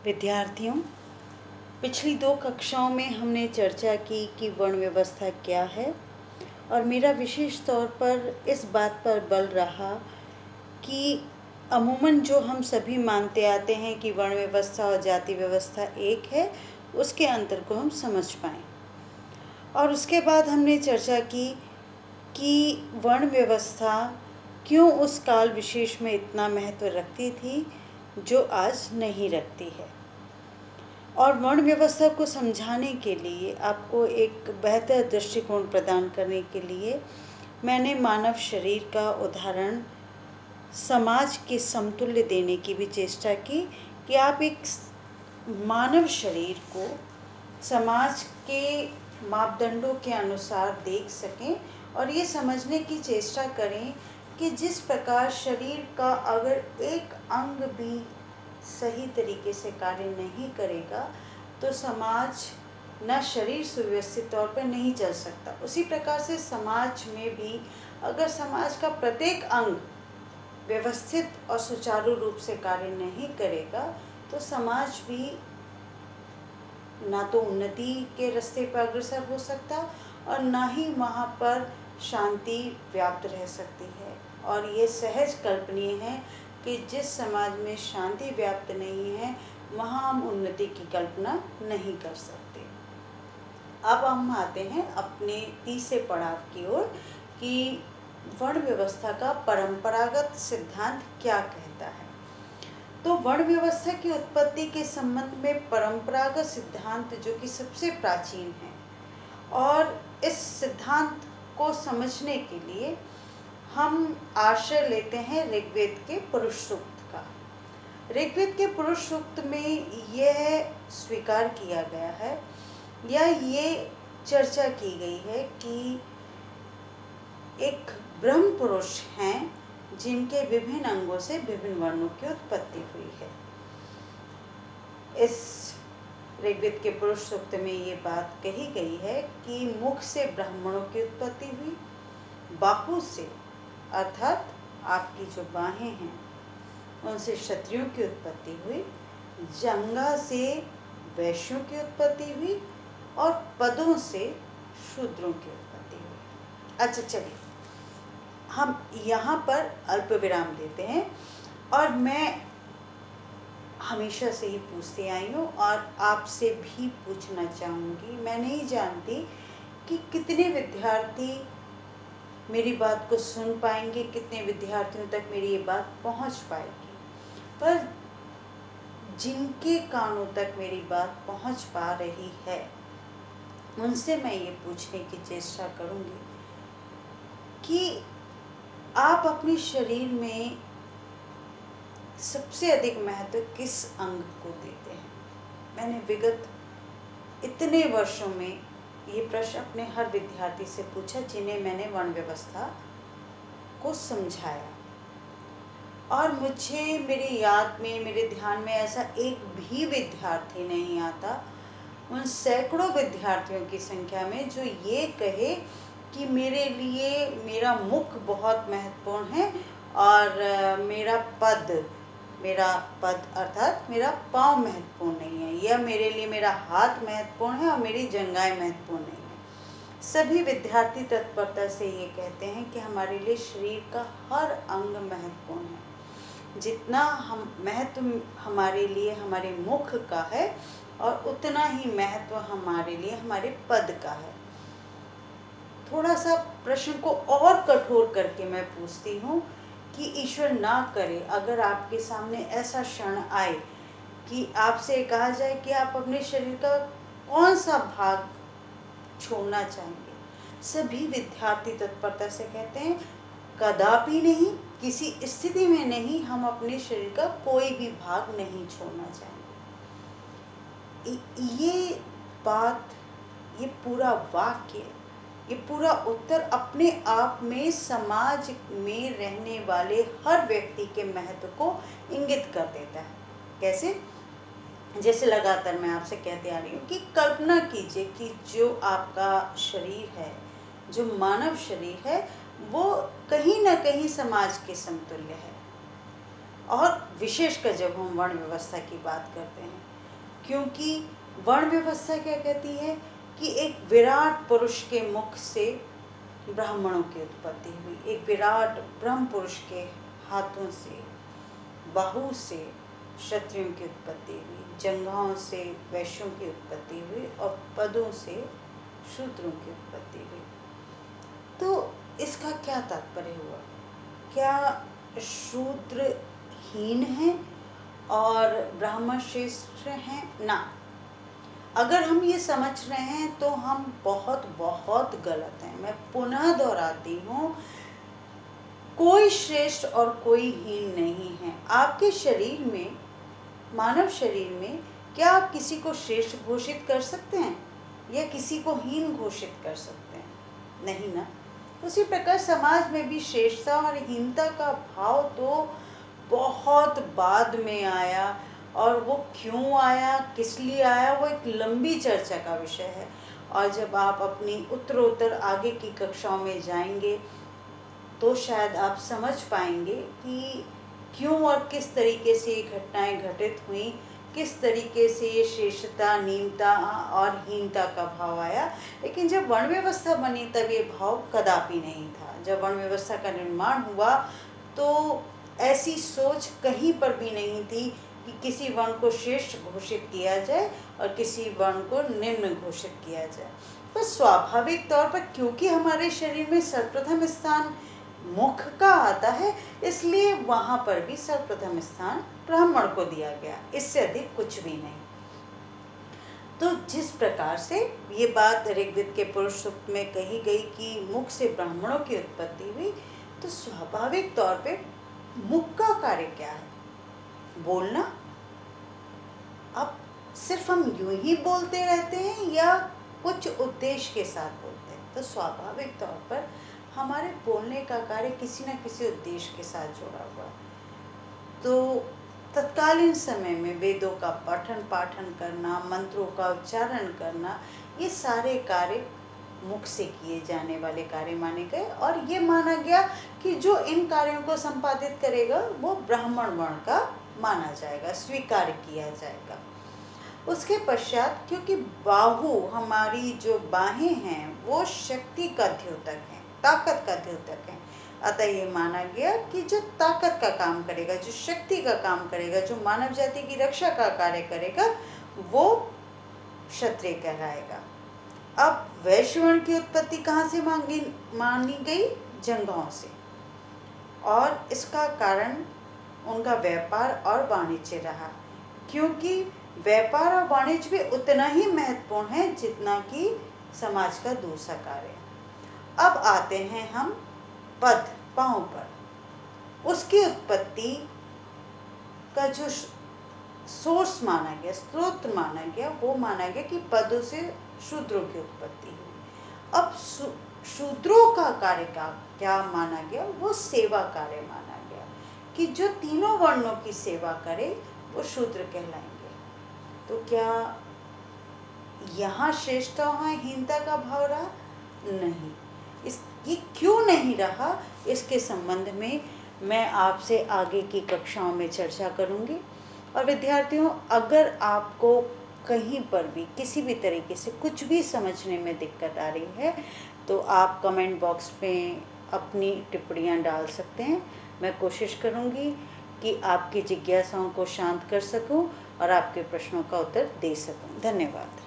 विद्यार्थियों, पिछली 2 कक्षाओं में हमने चर्चा की कि वर्ण व्यवस्था क्या है और मेरा विशेष तौर पर इस बात पर बल रहा कि अमूमन जो हम सभी मानते आते हैं कि वर्ण व्यवस्था और जाति व्यवस्था एक है, उसके अंतर को हम समझ पाएँ। और उसके बाद हमने चर्चा की कि वर्ण व्यवस्था क्यों उस काल विशेष में इतना महत्व रखती थी जो आज नहीं रखती है। और वर्ण व्यवस्था को समझाने के लिए, आपको एक बेहतर दृष्टिकोण प्रदान करने के लिए मैंने मानव शरीर का उदाहरण समाज के समतुल्य देने की भी चेष्टा की कि आप एक मानव शरीर को समाज के मापदंडों के अनुसार देख सकें और ये समझने की चेष्टा करें कि जिस प्रकार शरीर का अगर एक अंग भी सही तरीके से कार्य नहीं करेगा तो समाज न शरीर सुव्यवस्थित तौर पर नहीं चल सकता। उसी प्रकार से समाज में भी अगर समाज का प्रत्येक अंग व्यवस्थित और सुचारू रूप से कार्य नहीं करेगा तो समाज भी ना तो उन्नति के रास्ते पर अग्रसर हो सकता और ना ही वहाँ पर शांति व्याप्त रह सकती है। और ये सहज कल्पनीय है कि जिस समाज में शांति व्याप्त नहीं है वहाँ हम उन्नति की कल्पना नहीं कर सकते। अब हम आते हैं अपने तीसरे पड़ाव की ओर कि वर्ण व्यवस्था का परंपरागत सिद्धांत क्या कहता है। तो वर्ण व्यवस्था की उत्पत्ति के संबंध में परंपरागत सिद्धांत जो कि सबसे प्राचीन है, और इस सिद्धांत को समझने के लिए हम आश्रय लेते हैं ऋग्वेद के पुरुष सूक्त का। ऋग्वेद के पुरुष सूक्त में यह स्वीकार किया गया है या ये चर्चा की गई है कि एक ब्रह्म पुरुष हैं जिनके विभिन्न अंगों से विभिन्न वर्णों की उत्पत्ति हुई है। इस ऋग्वेद के पुरुष सूक्त में ये बात कही गई है कि मुख से ब्राह्मणों की उत्पत्ति हुई, बाहु से अर्थात आपकी जो बाहें हैं उनसे क्षत्रियों की उत्पत्ति हुई, जंघा से वैश्यों की उत्पत्ति हुई और पदों से शूद्रों की उत्पत्ति हुई। अच्छा, चलिए हम यहाँ पर अल्प विराम देते हैं। और मैं हमेशा से ही पूछती आई हूँ और आपसे भी पूछना चाहूँगी, मैं नहीं जानती कि कितने विद्यार्थी मेरी बात को सुन पाएंगे, कितने विद्यार्थियों तक मेरी ये बात पहुँच पाएगी, पर जिनके कानों तक मेरी बात पहुँच पा रही है उनसे मैं ये पूछने की चेष्टा करूँगी कि आप अपने शरीर में सबसे अधिक महत्व किस अंग को देते हैं। मैंने विगत इतने वर्षों में ये प्रश्न अपने हर विद्यार्थी से पूछा जिन्हें मैंने वर्ण व्यवस्था को समझाया, और मुझे मेरे याद में, मेरे ध्यान में ऐसा एक भी विद्यार्थी नहीं आता उन सैकड़ों विद्यार्थियों की संख्या में जो ये कहे कि मेरे लिए मेरा मुख बहुत महत्वपूर्ण है और मेरा पद अर्थात मेरा पाँव महत्वपूर्ण नहीं है, या मेरे लिए मेरा हाथ महत्वपूर्ण है और मेरी जंघाएं महत्वपूर्ण नहीं है। सभी विद्यार्थी तत्परता से ये कहते हैं कि हमारे लिए शरीर का हर अंग महत्वपूर्ण है। जितना हम महत्व हमारे लिए हमारे मुख का है और उतना ही महत्व हमारे लिए हमारे पद का है। थोड़ा सा प्रश्न को और कठोर करके मैं पूछती हूँ कि ईश्वर ना करे अगर आपके सामने ऐसा क्षण आए कि आपसे कहा जाए कि आप अपने शरीर का कौन सा भाग छोड़ना चाहेंगे। सभी विद्यार्थी तत्परता से कहते हैं कदापि नहीं, किसी स्थिति में नहीं, हम अपने शरीर का कोई भी भाग नहीं छोड़ना चाहेंगे। ये बात, ये पूरा वाक्य, ये पूरा उत्तर अपने आप में समाज में रहने वाले हर व्यक्ति के महत्व को इंगित कर देता है। कैसे? जैसे लगातार मैं आपसे कहते आ रही हूँ कि कल्पना कीजिए कि जो आपका शरीर है, जो मानव शरीर है, वो कहीं ना कहीं समाज के समतुल्य है। और विशेषकर जब हम वर्ण व्यवस्था की बात करते हैं, क्योंकि वर्ण व्यवस्था क्या कहती है कि एक विराट पुरुष के मुख से ब्राह्मणों की उत्पत्ति हुई, एक विराट ब्रह्म पुरुष के हाथों से, बाहु से क्षत्रियों की उत्पत्ति हुई, जंघाओं से वैश्यों की उत्पत्ति हुई और पदों से शूद्रों की उत्पत्ति हुई। तो इसका क्या तात्पर्य हुआ? क्या शूद्र हीन है और ब्राह्मण श्रेष्ठ हैं? ना, अगर हम ये समझ रहे हैं तो हम बहुत बहुत गलत हैं। मैं पुनः दोहराती हूँ, कोई श्रेष्ठ और कोई हीन नहीं है। आपके शरीर में, मानव शरीर में, क्या आप किसी को श्रेष्ठ घोषित कर सकते हैं या किसी को हीन घोषित कर सकते हैं? नहीं ना। उसी प्रकार समाज में भी श्रेष्ठता और हीनता का भाव तो बहुत बाद में आया, और वो क्यों आया, किस लिए आया, वो एक लंबी चर्चा का विषय है। और जब आप अपनी उत्तरोत्तर आगे की कक्षाओं में जाएंगे तो शायद आप समझ पाएंगे कि क्यों और किस तरीके से ये घटनाएं घटित हुई, किस तरीके से ये श्रेष्ठता, नीमता और हीनता का भाव आया। लेकिन जब वर्ण व्यवस्था बनी तब ये भाव कदापि नहीं था। जब वर्ण व्यवस्था का निर्माण हुआ तो ऐसी सोच कहीं पर भी नहीं थी कि किसी वर्ण को श्रेष्ठ घोषित किया जाए और किसी वर्ण को निम्न घोषित किया जाए। बस स्वाभाविक तौर पर क्योंकि हमारे शरीर में सर्वप्रथम स्थान मुख का आता है, इसलिए वहाँ पर भी सर्वप्रथम स्थान ब्राह्मण को दिया गया, इससे अधिक कुछ भी नहीं। तो जिस प्रकार से ये बात ऋग्वेद के पुरुष सूक्त में कही गई कि मुख से ब्राह्मणों की उत्पत्ति हुई, तो स्वाभाविक तौर पे मुख का कार्य क्या है? बोलना। अब सिर्फ हम यूं ही बोलते रहते हैं या कुछ उद्देश्य के साथ बोलते हैं? तो स्वाभाविक तौर पर हमारे बोलने का कार्य किसी न किसी उद्देश्य के साथ जुड़ा हुआ है। तो तत्कालीन समय में वेदों का पठन पाठन करना, मंत्रों का उच्चारण करना, ये सारे कार्य मुख से किए जाने वाले कार्य माने गए, और ये माना गया कि जो इन कार्यों को संपादित करेगा वो ब्राह्मण वर्ण का माना जाएगा, स्वीकार किया जाएगा। उसके पश्चात क्योंकि बाहु, हमारी जो बाहें हैं, वो शक्ति का द्योतक हैं, ताकत का द्योतक हैं, अतः ये माना गया कि जो ताकत का काम करेगा, जो शक्ति का काम करेगा, जो मानव जाति की रक्षा का कार्य करेगा, वो क्षत्रिय कहलाएगा। अब वैश्य वर्ण की उत्पत्ति कहाँ से मानी गई? जंघाओं से, और इसका कारण उनका व्यापार और वाणिज्य रहा, क्योंकि व्यापार और वाणिज्य भी उतना ही महत्वपूर्ण है जितना कि समाज का दूसरा कार्य। अब आते हैं हम पद, पाँव पर। उसकी उत्पत्ति का जो सोर्स माना गया, स्रोत माना गया, वो माना गया कि पदों से शूद्रों की उत्पत्ति हुई। अब शूद्रों का कार्य का क्या माना गया? वो सेवा कार्य माना गया कि जो तीनों वर्णों की सेवा करे वो शूद्र कहलाएंगे। तो क्या यहाँ श्रेष्ठता और हीनता का भाव रहा? नहीं। ये क्यों नहीं रहा, इसके संबंध में मैं आपसे आगे की कक्षाओं में चर्चा करूँगी। और विद्यार्थियों, अगर आपको कहीं पर भी किसी भी तरीके से कुछ भी समझने में दिक्कत आ रही है तो आप कमेंट बॉक्स में अपनी टिप्पणियाँ डाल सकते हैं। मैं कोशिश करूँगी कि आपकी जिज्ञासाओं को शांत कर सकूं और आपके प्रश्नों का उत्तर दे सकूं। धन्यवाद।